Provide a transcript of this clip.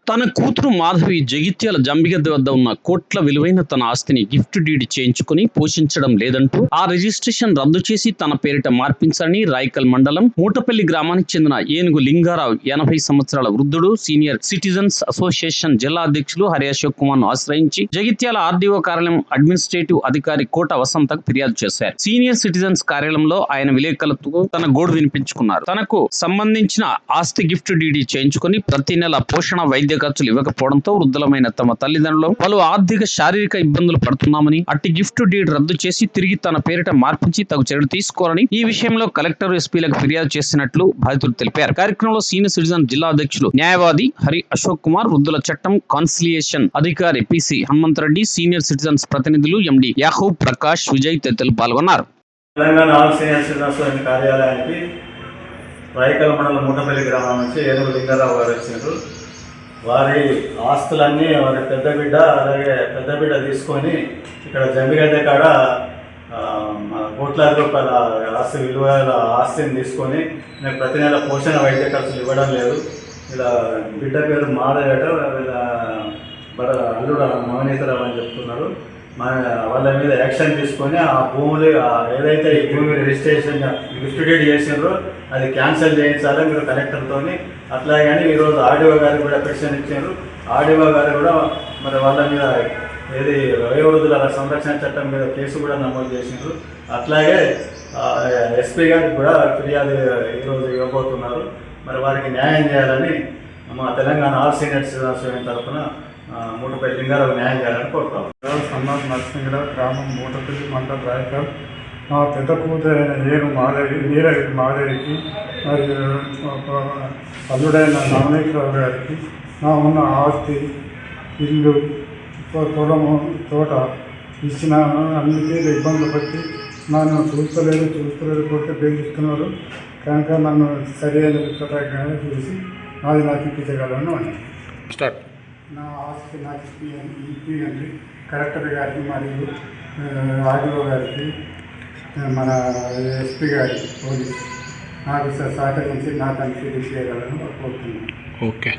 తన కూతురు మాధవి జగిత్యాల జంబిగద్ద వద్ద ఉన్న కోట్ల విలువైన తన ఆస్తిని గిఫ్ట్ డీడ్ చేయించుకుని పోషించడం లేదంటూ ఆ రిజిస్ట్రేషన్ రద్దు చేసి తన పేరిట మార్పించాలని రాయకల్ మండలం మూటపల్లి గ్రామానికి చెందిన ఏనుగు లింగారావు 80 సంవత్సరాల వృద్ధుడు సీనియర్ సిటిజన్స్ అసోసియేషన్ జిల్లా అధ్యక్షులు హరి అశోక్ కుమార్ ను ఆశ్రయించి జగిత్యాల ఆర్డీఓ కార్యాలయం అడ్మినిస్ట్రేటివ్ అధికారి కోట వసంతకు ఫిర్యాదు చేశారు. సీనియర్ సిటిజన్స్ కార్యాలయంలో ఆయన విలేకరులతో తన గోడు వినిపించుకున్నారు. తనకు సంబంధించిన ఆస్తి గిఫ్ట్ డీడీ చేయించుకుని ప్రతి నెల పోషణ వైద్య ఖర్చులు ఇవ్వకపోవడంతో వృద్ధులమైన తమ తల్లిదండ్రులు పలు ఆర్థిక శారీరక ఇబ్బందులు పడుతున్నామని అట్టి గిఫ్ట్ డీడ్ రద్దు చేసి తిరిగి తన పేరిట మార్పించి తగు చర్యలు తీసుకోవాలని ఈ విషయంలో కలెక్టర్ ఎస్పీలకు ఫిర్యాదు చేసినట్లు బాధితులు తెలిపారు. కార్యక్రమంలో సీనియర్ సిటిజన్ జిల్లా అధ్యక్షులు న్యాయవాది హరి అశోక్ కుమార్, వృద్ధుల చట్టం కాన్సిలియేషన్ అధికారి పిసి హనుమంతరెడ్డి, సీనియర్ సిటిజన్స్ ప్రతినిధులు ఎండి యాహూబ్, ప్రకాష్, విజయ్ తదితరులు పాల్గొన్నారు. తెలంగాణ ఆల్ సీనియర్ సిటిజన్స్ కార్యాలయానికి రాయకల్ మండలం మూటపల్లి గ్రామం నుంచి ఏనుగు లింగారావు గారు వచ్చారు. వారి ఆస్తులన్నీ వారి పెద్ద బిడ్డ తీసుకొని ఇక్కడ జంబిగడ్డ కాడ కోట్లాది రూపాయల ఆస్తి విలువల ఆస్తిని తీసుకొని నేను ప్రతి నెల పోషణ వైద్య ఖర్చులు ఇవ్వడం లేదు. ఇలా బిడ్డ పేరు మాధవేట, వీళ్ళ అల్లుడు నవనీతరావు అని చెప్తున్నారు. వాళ్ళ మీద యాక్షన్ తీసుకొని ఆ భూములు ఏదైతే ఈ భూమి రిజిస్ట్రేషన్ గిఫ్ట్ డీడ్ చేసినారో అది క్యాన్సిల్ చేయించాలి మీరు కలెక్టర్తో. అట్లాగని ఈరోజు ఆర్డీఓ గారికి కూడా పిటిషన్ ఇచ్చారు. ఆర్డీఓ గారు కూడా మరి వాళ్ళ మీద ఏది వయోవృద్ధుల సంరక్షణ చట్టం మీద కేసు కూడా నమోదు చేసినారు. అట్లాగే ఎస్పీ గారికి కూడా ఫిర్యాదు ఈరోజు ఇవ్వబోతున్నారు. మరి వారికి న్యాయం చేయాలని మా తెలంగాణ ఆల్ సీనియర్ సిటిజన్స్ తరఫున మూటపల్లి లింగారావు న్యాయం చేయాలని కోరుతాం. సన్నాథ్ నరసింహరావు, గ్రామం మూటపల్లి, మండలం రాయకల్. నా పెద్ద కూతురు నేను మాధవికి మరియు అల్లుడైన నవనీతరావు గారికి నా ఉన్న ఆస్తి, ఇల్లు, పొలము, తోట ఇచ్చిన అన్నిటికీ ఇబ్బందులు పట్టి నన్ను చూస్తలేదు కొట్టి బెదిరిస్తున్నారు. కనుక నన్ను సరైన ప్రకారంగా చూసి నాది నాకు ఇప్పించగలను అని నా ఆస్తి నాకు ఇప్పియండి. కలెక్టర్ గారికి మరియు ఆర్డీఓ గారికి, మన ఎస్పీ గారికి, పోలీస్ నాకు సహకరించి నాకు అన్ని చేయగలను కోరుతున్నాను. ఓకే.